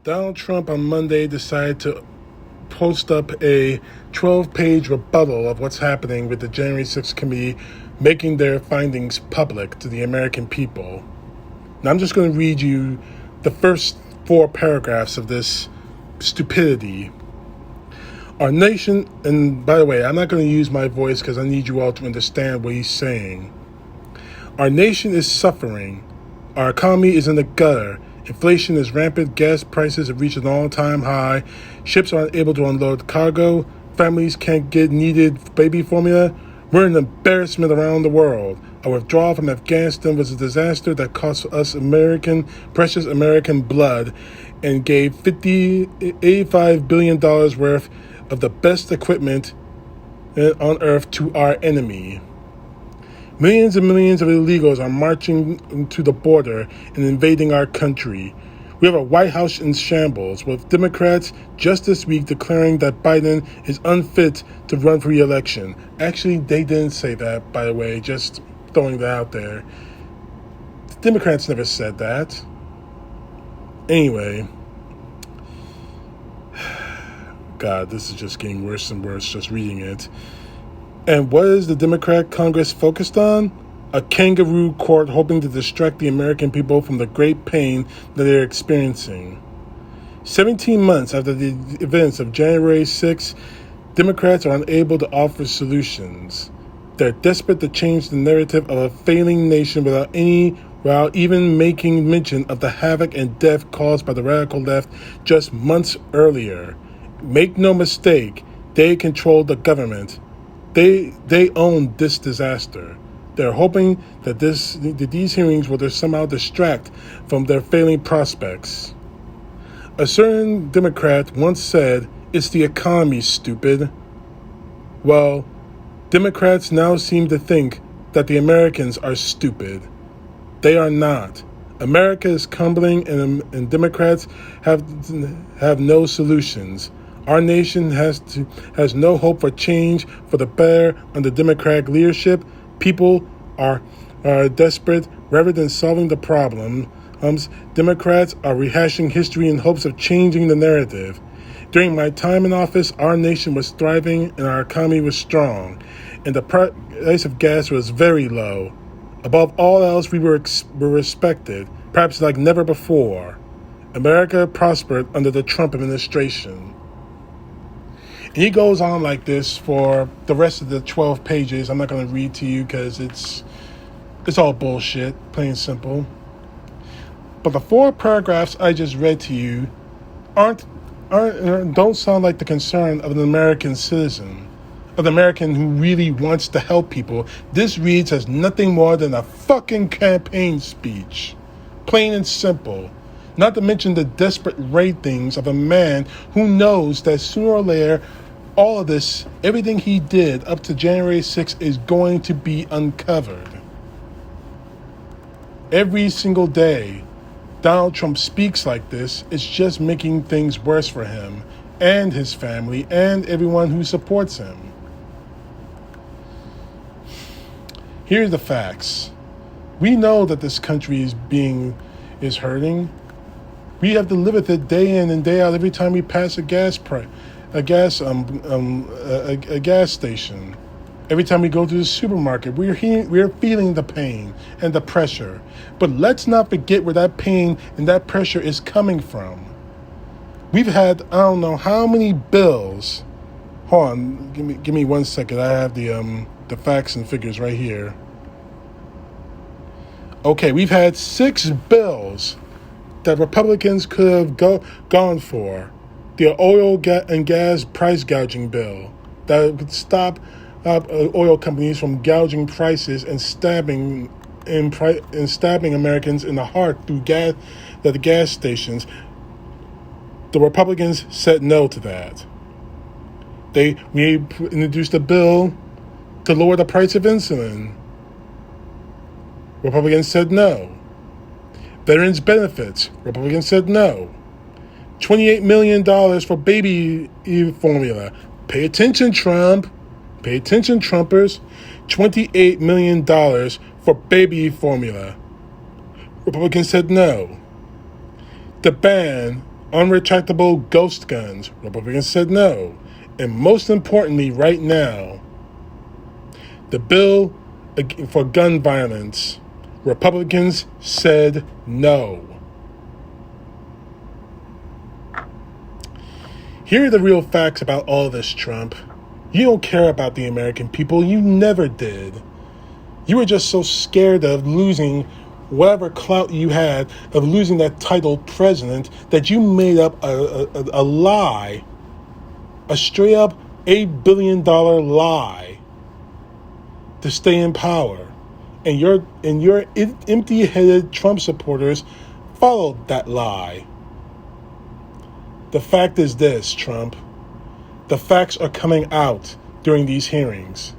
Donald Trump on Monday decided to post up a 12-page rebuttal of what's happening with the January 6th committee making their findings public to the American people. Now I'm just going to read you the first 4 paragraphs of this stupidity. Our nation, and by the way, I'm not going to use my voice because I need you all to understand what he's saying. Our nation is suffering. Our economy is in the gutter. Inflation is rampant. Gas prices have reached an all-time high. Ships aren't able to unload cargo. Families can't get needed baby formula. We're an embarrassment around the world. Our withdrawal from Afghanistan was a disaster that cost us precious American blood and gave $85 billion worth of the best equipment on earth to our enemy. Millions and millions of illegals are marching to the border and invading our country. We have a White House in shambles, with Democrats just this week declaring that Biden is unfit to run for re-election. Actually, they didn't say that, by the way, just throwing that out there. The Democrats never said that. Anyway, God, this is just getting worse and worse just reading it. And what is the Democrat Congress focused on? A kangaroo court hoping to distract the American people from the great pain that they're experiencing. 17 months after the events of January 6th, Democrats are unable to offer solutions. They're desperate to change the narrative of a failing nation without even making mention of the havoc and death caused by the radical left just months earlier. Make no mistake, they control the government. They own this disaster. They're hoping that these hearings will somehow distract from their failing prospects. A certain Democrat once said, "It's the economy, stupid." Well, Democrats now seem to think that the Americans are stupid. They are not. America is crumbling, and Democrats have no solutions. Our nation has no hope for change for the better under Democratic leadership. People are desperate. Rather than solving the problem, Democrats are rehashing history in hopes of changing the narrative. During my time in office, our nation was thriving and our economy was strong, and the price of gas was very low. Above all else, we were respected, perhaps like never before. America prospered under the Trump administration. And he goes on like this for the rest of the 12 pages. I'm not going to read to you because it's all bullshit, plain and simple. But the 4 paragraphs I just read to you don't sound like the concern of an American citizen, of an American who really wants to help people. This reads as nothing more than a fucking campaign speech, plain and simple. Not to mention the desperate ratings of a man who knows that sooner or later, all of this, everything he did up to January 6th is going to be uncovered. Every single day, Donald Trump speaks like this. It's just making things worse for him and his family and everyone who supports him. Here are the facts. We know that this country is hurting. We have to live with it day in and day out every time we pass a gas station. Every time we go to the supermarket, we're feeling the pain and the pressure. But let's not forget where that pain and that pressure is coming from. We've had I don't know how many bills. Hold on, give me 1 second. I have the facts and figures right here. Okay, we've had 6 bills that Republicans could have gone for. The oil and gas price gouging bill that would stop oil companies from gouging prices and stabbing Americans in the heart through the gas stations. The Republicans said no to that. We introduced a bill to lower the price of insulin. Republicans said no. Veterans benefits. Republicans said no. $28 million for baby formula. Pay attention, Trump. Pay attention, Trumpers. $28 million for baby formula. Republicans said no. The ban Unretractable ghost guns. Republicans said no. And most importantly, right now, the bill for gun violence. Republicans said no. Here are the real facts about all this, Trump. You don't care about the American people. You never did. You were just so scared of losing whatever clout you had, of losing that title president, that you made up a lie, a straight up $8 billion lie to stay in power. And your empty-headed Trump supporters followed that lie. The fact is this, Trump. The facts are coming out during these hearings.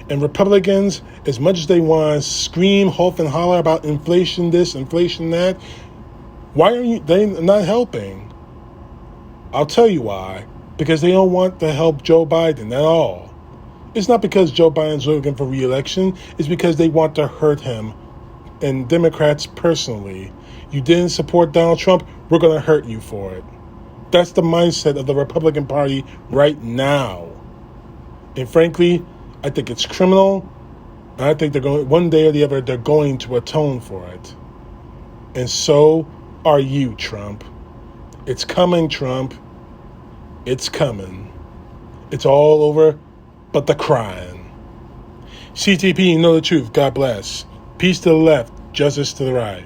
And Republicans, as much as they want to scream, huff, and holler about inflation this, inflation that, why are they not helping? I'll tell you why. Because they don't want to help Joe Biden at all. It's not because Joe Biden's looking for re-election. It's because they want to hurt him. And Democrats personally. You didn't support Donald Trump, we're going to hurt you for it. That's the mindset of the Republican Party right now. And frankly, I think it's criminal. And I think they're going, one day or the other, they're going to atone for it. And so are you, Trump. It's coming, Trump. It's coming. It's all over but the crying. CTP, know the truth. God bless. Peace to the left, justice to the right.